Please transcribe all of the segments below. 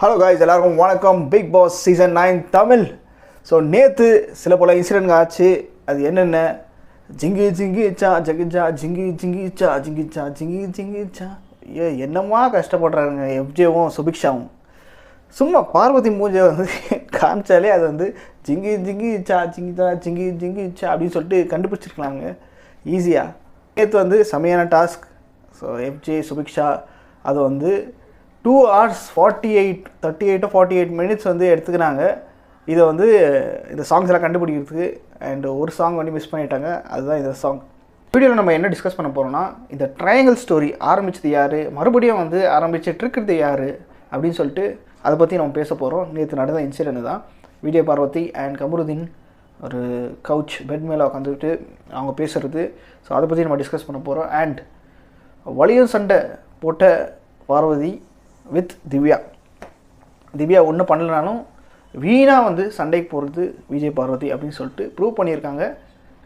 Hello guys, எல்லாருக்கும் வணக்கம். Bigg Boss season 9 Tamil. So நேற்று சில பல இன்சிடென்ட் ஆச்சு. அது என்னென்ன? ஜிங்கி ஜிங்கி சா ஜகிச்சா ஜிங்கி ஜிங்கி சா ஜிங்கிச்சா ஜிங்கி ஜிங்கி சா. என்னம்மா கஷ்டப்படுறாருங்க எஃப்ஜேவும் சுபிக்ஷாவும். சும்மா பார்வதி மூஞ்சை வந்து காமிச்சாலே அது வந்து ஜிங்கி ஜிங்கி சா ஜிங்கிச்சா ஜிங்கி ஜிங்கி சா அப்படின்னு சொல்லிட்டு கண்டுபிடிச்சிருக்கலாங்க ஈஸியாக. நேற்று வந்து செமையான டாஸ்க். ஸோ எஃப்ஜே சுபிக்ஷா அது வந்து 2 hours 38 minutes வந்து எடுத்துக்கிறாங்க. இதை வந்து இந்த சாங்ஸ் எல்லாம் கண்டுபிடிக்கிறதுக்கு. அண்ட் ஒரு சாங் வந்து மிஸ் பண்ணிட்டாங்க. அதுதான் இந்த சாங். வீடியோவில் நம்ம என்ன டிஸ்கஸ் பண்ண போகிறோம்னா, இந்த ட்ரையாங்கிள் ஸ்டோரி ஆரம்பித்தது யார், மறுபடியும் வந்து ஆரம்பிச்சுட்டு இருக்கிறது யார் அப்படின்னு சொல்லிட்டு அதை பற்றி நம்ம பேச போகிறோம். நேற்று நடந்த இன்சிடென்ட் தான். விஜய் பார்வதி அண்ட் கமருதீன் ஒரு கவுச் பெட் மேலே உட்காந்துக்கிட்டு அவங்க பேசுகிறது. ஸோ அதை பற்றி நம்ம டிஸ்கஸ் பண்ண போகிறோம். அண்ட் வலியும் சண்டை போட்ட பார்வதி வித் திவ்யா ஒன்றும் பண்ணலனாலும் வீணாக வந்து சண்டைக்கு போகிறது விஜய் பார்வதி அப்படின்னு சொல்லிட்டு ப்ரூவ் பண்ணியிருக்காங்க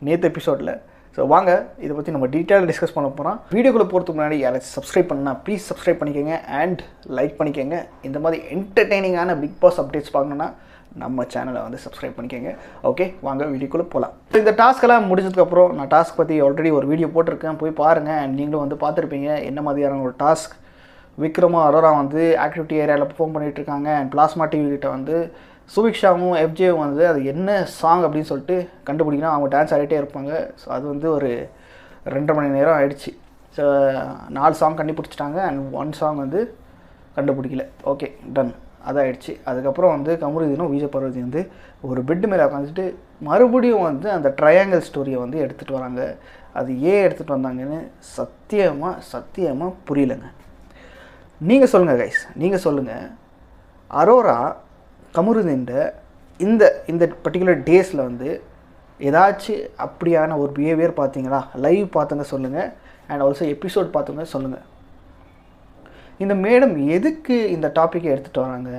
நேற்று எபிசோடில். ஸோ வாங்க இதை பற்றி நம்ம டீட்டெயிலாக டிஸ்கஸ் பண்ண போகிறோம். வீடியோக்குள்ளே போகிறதுக்கு முன்னாடி யாராச்சும் சப்ஸ்கிரைப் பண்ணால் ப்ளீஸ் சப்ஸ்கிரைப் பண்ணிக்கோங்க அண்ட் லைக் பண்ணிக்கோங்க. இந்த மாதிரி என்டர்டெய்னிங்கான பிக் பாஸ் அப்டேட்ஸ் பார்க்கணுன்னா நம்ம சேனலை வந்து சப்ஸ்கிரைப் பண்ணிக்கோங்க. ஓகே, வாங்க வீடியோக்குள்ளே போகலாம். இந்த டாஸ்க்கெல்லாம் முடிஞ்சதுக்கப்புறம் நான் டாஸ்க் பற்றி ஆல்ரெடி ஒரு வீடியோ போட்டிருக்கேன், போய் பாருங்கள். அண்ட் நீங்களும் வந்து பார்த்துருப்பீங்க என்ன மாதிரியான ஒரு டாஸ்க். விக்ரமும் அரோரா வந்து ஆக்டிவிட்டி ஏரியாவில் பெர்ஃபார்ம் பண்ணிகிட்ருக்காங்க. அண்ட் பிளாஸ்மா டிவிகிட்ட வந்து சுபிக்ஷாவும் எஃப்ஜேவும் வந்து அது என்ன சாங் அப்படின்னு சொல்லிட்டு கண்டுபிடிக்கணும். அவங்க டான்ஸ் ஆடிட்டே இருப்பாங்க. ஸோ அது வந்து ஒரு 2.5 மணி நேரம் ஆகிடுச்சு. ஸோ 4 சாங் கண்டுபிடிச்சிட்டாங்க அண்ட் 1 சாங் வந்து கண்டுபிடிக்கல. ஓகே, டன், அதாகிடுச்சு. அதுக்கப்புறம் வந்து கமருதீனும் விஜய் பார்வதி வந்து ஒரு பெட்டு மேலே உட்காந்துட்டு மறுபடியும் வந்து அந்த ட்ரையாங்கிள் ஸ்டோரியை வந்து எடுத்துகிட்டு வராங்க. அது ஏன் எடுத்துகிட்டு வந்தாங்கன்னு சத்தியமாக புரியலைங்க. நீங்கள் சொல்லுங்கள் கைஸ், நீங்கள் சொல்லுங்கள். அரோரா கமருதீன்ட இந்த பர்டிகுலர் டேஸில் வந்து ஏதாச்சும் அப்படியான ஒரு பிஹேவியர் பார்த்தீங்களா? லைவ் பார்த்தவங்க சொல்லுங்கள். அண்ட் ஆல்சோ எபிசோட் பார்த்தவங்க சொல்லுங்கள். இந்த மேடம் எதுக்கு இந்த டாப்பிக்கை எடுத்துகிட்டு வராங்க?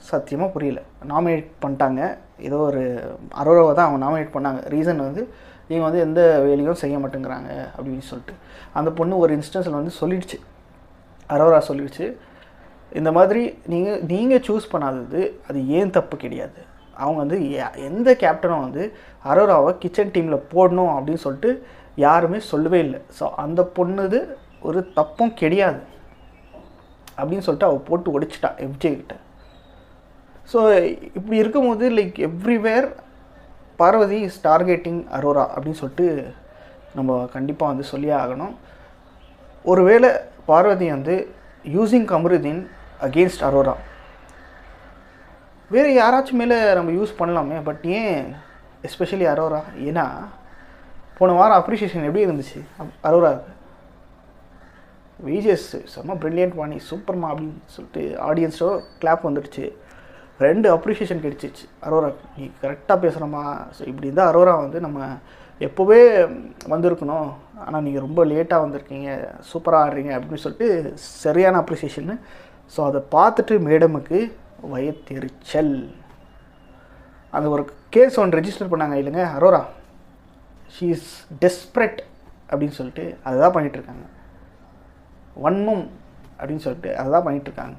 சத்தியமாக புரியல. நாமினேட் பண்ணிட்டாங்க, ஏதோ ஒரு அரோராவை தான் அவங்க நாமினேட் பண்ணாங்க. ரீசன் வந்து இவங்க வந்து எந்த வேலையும் செய்ய மாட்டேங்கிறாங்க அப்படின்னு சொல்லிட்டு அந்த பொண்ணு ஒரு இன்ஸ்டன்ஸில் வந்து சொல்லிடுச்சு. அரோரா சொல்லிடுச்சு, இந்த மாதிரி நீங்கள் சூஸ் பண்ணாதது அது ஏன் தப்பு கிடையாது. அவங்க வந்து எந்த கேப்டனும் வந்து அரோராவை கிச்சன் டீமில் போடணும் அப்படின்னு சொல்லிட்டு யாருமே சொல்லவே இல்லை. ஸோ அந்த பொண்ணுது ஒரு தப்பும் கிடையாது அப்படின்னு சொல்லிட்டு அவள் போட்டு ஒடிச்சிட்டா எஃப்ஜே கிட்ட. ஸோ இப்படி இருக்கும்போது like everywhere Parvathi is targeting Aurora அப்படின்னு சொல்லிட்டு நம்ம கண்டிப்பாக வந்து சொல்லியே ஆகணும். ஒருவேளை பார்வதி வந்து யூஸிங் கமருதீன் அகெயின்ஸ்ட் அரோரா வேறு யாராச்சும் மேலே நம்ம யூஸ் பண்ணலாமே. பட் ஏன் எஸ்பெஷலி அரோரா? ஏன்னா போன வாரம் அப்ரிஷியேஷன் எப்படி இருந்துச்சு அரோராவுக்கு? விஜேஸ் செம்ம ப்ரில்லியன்ட் பண்ணி சூப்பர்மா அப்படின்னு சொல்லிட்டு ஆடியன்ஸோ கிளாப் வந்துடுச்சு. 2 அப்ரிஷியேஷன் கிடைச்சிச்சு அரோரா. நீ கரெக்டாக பேசுகிறோமா? ஸோ இப்படி இருந்தால் அரோரா வந்து நம்ம எப்போவே வந்திருக்கணும், ஆனால் நீங்கள் ரொம்ப லேட்டாக வந்திருக்கீங்க, சூப்பராக ஆடுறீங்க அப்படின்னு சொல்லிட்டு சரியான அப்ரிஷியேஷனு. ஸோ அதை பார்த்துட்டு மேடமுக்கு வயத்தெரிச்சல். அந்த ஒரு கேஸ் ஒன்று ரெஜிஸ்டர் பண்ணாங்க இல்லைங்க அரோரா. ஷீ இஸ் டெஸ்ப்ரெட் அப்படின்னு சொல்லிட்டு அதை தான் பண்ணிகிட்ருக்காங்க. வன்மம் அப்படின்னு சொல்லிட்டு அதை தான் பண்ணிகிட்ருக்காங்க.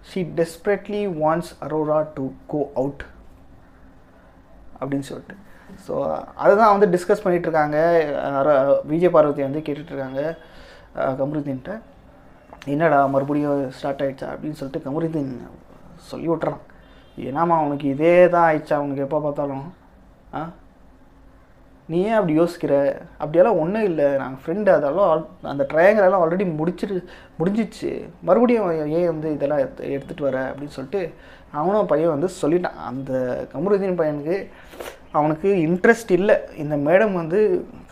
She desperately wants Aurora to go out அப்படின்னு சொல்லிட்டு. ஸோ அதுதான் வந்து டிஸ்கஸ் பண்ணிகிட்ருக்காங்க. விஜய் பார்வதி வந்து கேட்டுட்ருக்காங்க கமருதீன்ட்ட, என்னடா மறுபடியும் ஸ்டார்ட் ஆகிடுச்சா அப்படின்னு சொல்லிட்டு கமருதீன் சொல்லி விட்டுறான். ஏன்னாம்மா அவனுக்கு இதே தான் ஆயிடுச்சா அவனுக்கு எப்போ பார்த்தாலும்? நீ ஏன் அப்படி யோசிக்கிற? அப்படியெல்லாம் ஒன்றும் இல்லை, நாங்கள் ஃப்ரெண்டு, அதெல்லாம் அந்த ட்ரையாங்கிளெல்லாம் ஆல்ரெடி முடிஞ்சிச்சு, மறுபடியும் ஏன் வந்து இதெல்லாம் எடுத்துகிட்டு வர அப்படின்னு சொல்லிட்டு அவனும் பையன் வந்து சொல்லிட்டான். அந்த கமருதீன் பையனுக்கு அவனுக்கு இன்ட்ரெஸ்ட் இல்லை. இந்த மேடம் வந்து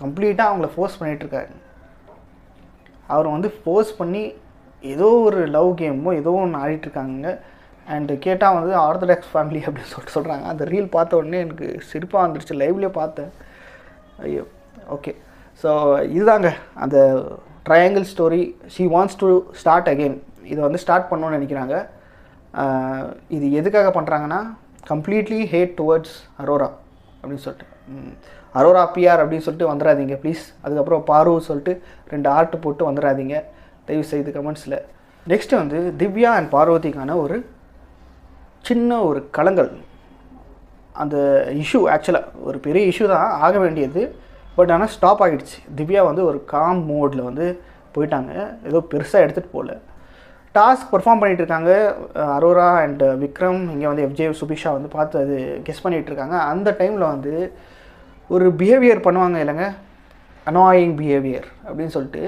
கம்ப்ளீட்டாக அவங்கள ஃபோர்ஸ் பண்ணிகிட்ருக்காரு. அவர் வந்து ஃபோர்ஸ் பண்ணி ஏதோ ஒரு லவ் கேமோ ஏதோ ஒன்று ஆடிட்டுருக்காங்க. அண்டு கேட்டால் வந்து ஆர்த்தடாக்ஸ் ஃபேமிலி அப்படின்னு சொல்லிட்டு சொல்கிறாங்க. அந்த ரீல் பார்த்த உடனே எனக்கு சிரிப்பாக வந்துடுச்சு. லைவ்லேயே பார்த்தேன். ஐயோ, ஓகே. ஸோ இதுதாங்க அந்த triangle story. She wants to start again. இதை வந்து ஸ்டார்ட் பண்ணணும்னு நினைக்கிறாங்க. இது எதுக்காக பண்ணுறாங்கன்னா, கம்ப்ளீட்லி ஹேட் டுவர்ட்ஸ் அரோரா அப்படின்னு சொல்லிட்டு. அரோரா பிஆர் அப்படின்னு சொல்லிட்டு வந்துடாதீங்க ப்ளீஸ். அதுக்கப்புறம் பாரு சொல்லிட்டு 2 ஆர்ட் போட்டு வந்துடாதீங்க தயவு செய்து கமெண்ட்ஸில். நெக்ஸ்ட்டு வந்து திவ்யா அண்ட் பார்வதிக்கான ஒரு சின்ன ஒரு கலங்கல். அந்த இஷ்யூ ஆக்சுவலாக ஒரு பெரிய இஷ்யூ தான் ஆக வேண்டியது, பட் ஆனால் ஸ்டாப் ஆகிடுச்சு. திவ்யா வந்து ஒரு காம் மோடில் வந்து போயிட்டாங்க, ஏதோ பெருசாக எடுத்துகிட்டு போகல. டாஸ்க் பெர்ஃபார்ம் பண்ணிகிட்ருக்காங்க. அரோரா அண்ட் விக்ரம் இங்கே வந்து எஃப்ஜே சுபிஷா வந்து பார்த்து அது கெஸ் பண்ணிகிட்ருக்காங்க. அந்த டைமில் வந்து ஒரு பிஹேவியர் பண்ணுவாங்க இல்லைங்க, அனாயிங் பிஹேவியர் அப்படின்னு சொல்லிட்டு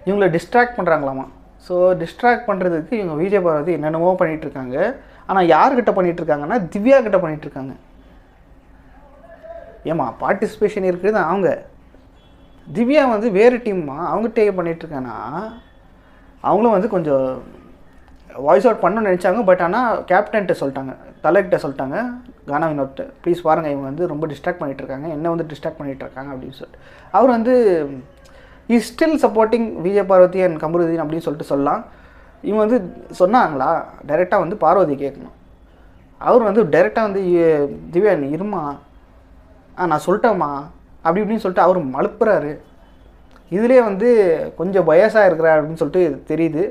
இவங்கள டிஸ்ட்ராக்ட் பண்ணுறாங்களாமா. ஸோ டிஸ்ட்ராக்ட் பண்ணுறதுக்கு இவங்க விஜய் பார்வதி என்னென்னமோ பண்ணிகிட்ருக்காங்க. ஆனால் யார்கிட்ட பண்ணிகிட்ருக்காங்கன்னா திவ்யா கிட்ட பண்ணிகிட்ருக்காங்க. ஏம்மா பார்ட்டிசிபேஷன் இருக்குது தான் அவங்க. திவ்யா வந்து வேறு டீம்மா, அவங்ககிட்டே பண்ணிகிட்ருக்காங்கன்னா அவங்களும் வந்து கொஞ்சம் வாய்ஸ் அவுட் பண்ணணும்னு நினச்சாங்க. பட் ஆனால் கேப்டன்கிட்ட சொல்லிட்டாங்க, தலைக்கிட்ட சொல்லிட்டாங்க, கானா வினோத் ப்ளீஸ் பாருங்கள் இவங்க வந்து ரொம்ப டிஸ்ட்ராக்ட் பண்ணிகிட்ருக்காங்க, என்ன வந்து டிஸ்ட்ராக்ட் பண்ணிகிட்ருக்காங்க அப்படின்னு சொல்லிட்டு. அவர் வந்து is still supporting Vijay Parvathi and Kamaruddin அப்படின்னு சொல்லிட்டு சொல்லலாம். இவங்க வந்து சொன்னாங்களா டைரெக்டாக வந்து பார்வதி கேட்கணும். அவர் வந்து டைரெக்டாக வந்து திவ்யா நீ இருமா, நான் சொல்லிட்டேம்மா அப்படி இப்படின்னு சொல்லிட்டு அவர் மழுப்புறாரு. இதுலேயே வந்து கொஞ்சம் பயஸாக இருக்கிறார் அப்படின்னு சொல்லிட்டு தெரியுது.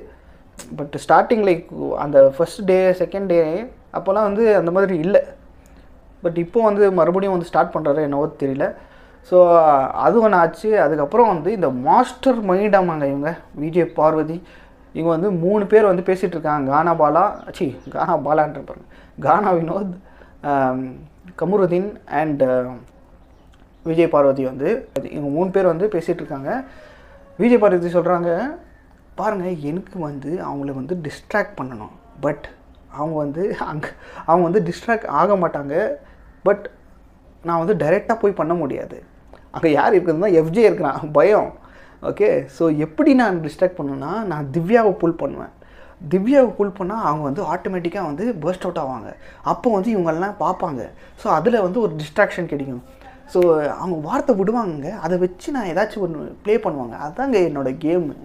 பட் ஸ்டார்டிங் லைக் அந்த ஃபர்ஸ்ட் டே செகண்ட் டே அப்போல்லாம் வந்து அந்த மாதிரி இல்லை. பட் இப்போது வந்து மறுபடியும் வந்து ஸ்டார்ட் பண்ணுறாரு என்னவோ தெரியல. ஸோ அது ஒன்று ஆச்சு. அதுக்கப்புறம் வந்து இந்த மாஸ்டர் மைண்டாமாங்க இவங்க விஜய் பார்வதி. இவங்க வந்து 3 பேர் வந்து பேசிகிட்டு இருக்காங்க. கானா பாலான்ற பாருங்க, கானா வினோத், கமருதீன் அண்ட் விஜய் பார்வதி வந்து இவங்க 3 பேர் வந்து பேசிகிட்டு இருக்காங்க. விஜய் பார்வதி சொல்கிறாங்க பாருங்கள் எனக்கு வந்து அவங்கள வந்து டிஸ்ட்ராக்ட் பண்ணணும், பட் அவங்க வந்து டிஸ்ட்ராக்ட் ஆக மாட்டாங்க. பட் நான் வந்து டைரெக்டாக போய் பண்ண முடியாது, அங்கே யார் இருக்குதுன்னா எஃப்ஜே இருக்கிறான், பயம். ஓகே, ஸோ எப்படி நான் டிஸ்ட்ராக்ட் பண்ணணுன்னா நான் திவ்யாவை புல் பண்ணுவேன். திவ்யாவை புல் பண்ணால் அவங்க வந்து ஆட்டோமேட்டிக்காக வந்து பர்ஸ்ட் அவுட் ஆவாங்க. அப்போ வந்து இவங்கெல்லாம் பார்ப்பாங்க. ஸோ அதில் வந்து ஒரு டிஸ்ட்ராக்ஷன் கிடைக்கும். ஸோ அவங்க வார்த்தை விடுவாங்க, அதை வச்சு நான் ஏதாச்சும் ஒன்று ப்ளே பண்ணுவாங்க. அதுதாங்க என்னோடய கேமு.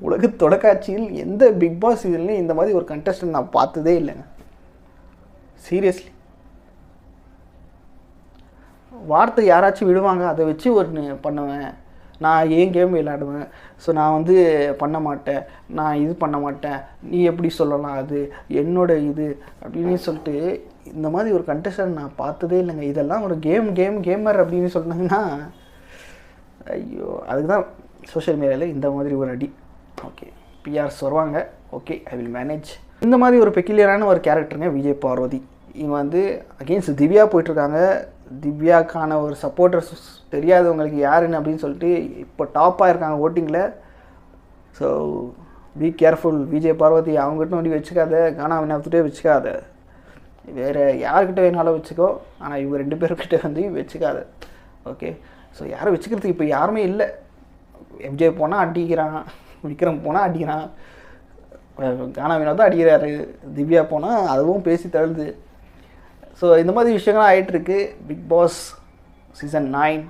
உலக தொலைக்காட்சியில் எந்த பிக் பாஸ் சீசன்லையும் இந்த மாதிரி ஒரு கண்டஸ்டன்ட் நான் பார்த்ததே இல்லைங்க. சீரியஸ்லி வார்த்தை யாராச்சும் விடுவாங்க, அதை வச்சு ஒன்று பண்ணுவேன். நான் ஏன் கேம் விளையாடுவேன். ஸோ நான் வந்து பண்ண மாட்டேன், நான் இது பண்ண மாட்டேன், நீ எப்படி சொல்லலாம், அது என்னோட இது அப்படின்னு சொல்லிட்டு இந்த மாதிரி ஒரு கண்டஸ்டன்ட் நான் பார்த்ததே இல்லைங்க. இதெல்லாம் ஒரு கேமர் அப்படின்னு சொன்னாங்கன்னா ஐயோ, அதுக்கு தான் சோஷியல் மீடியாவில் இந்த மாதிரி ஒரு அடி. ஓகே, பிஆர்ஸ் வருவாங்க, ஓகே ஐ வில் மேனேஜ். இந்த மாதிரி ஒரு பெக்கிலியரான ஒரு கேரக்டருங்க விஜய் பார்வதி. இவங்க வந்து அகெயின்ஸ்ட் திவ்யா போயிட்டுருக்காங்க. திவ்யாக்கான ஒரு சப்போர்ட்டர்ஸ் தெரியாதவங்களுக்கு யாருன்னு அப்படின்னு சொல்லிட்டு இப்போ டாப்பாக இருக்காங்க ஓட்டிங்கில். So be careful Vijay Parvathi. அவங்ககிட்ட வந்து வச்சுக்காத, கானா வினோத்கிட்டே வச்சுக்காத, வேறு யார்கிட்ட வேணாலும் வச்சுக்கோ, ஆனால் இவங்க 2 பேர்கிட்ட வந்து வச்சுக்காத. ஓகே, ஸோ யாரும் வச்சுக்கிறதுக்கு இப்போ யாருமே இல்லை. எஃப்ஜே போனால் அடிக்கிறான், விக்ரம் போனால் அடிக்கிறான், கானா வினோத் அடிக்கிறாரு, திவ்யா போனால் அதுவும் பேசி தழுது. ஸோ இந்த மாதிரி விஷயங்கள்லாம் ஆகிட்டுருக்கு பிக் பாஸ் சீசன் 9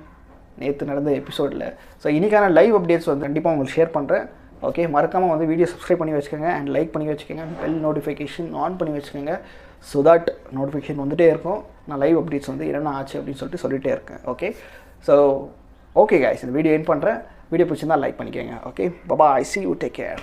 நேற்று நடந்த எபிசோடில். ஸோ இன்றைக்கான லைவ் அப்டேட்ஸ் வந்து கண்டிப்பாக உங்களுக்கு ஷேர் பண்ணுறேன். ஓகே, மறக்காமல் வந்து வீடியோ சப்ஸ்கிரைப் பண்ணி வச்சுக்கோங்க அண்ட் லைக் பண்ணி வச்சுக்கோங்க, பெல் நோட்டிஃபிகேஷன் ஆன் பண்ணி வச்சுக்கோங்க. ஸோ தட் நோட்டிஃபிகேஷன் வந்துகிட்டே இருக்கும். நான் லைவ் அப்டேட்ஸ் வந்து என்னென்ன ஆச்சு அப்படின்னு சொல்லிட்டே இருக்கேன். ஓகே, ஸோ ஓகே கைஸ், இந்த வீடியோ எண்ட் பண்ணுறேன். வீடியோ பிடிச்சிருந்தால் லைக் பண்ணிக்கோங்க. Okay, bye, see you, take care.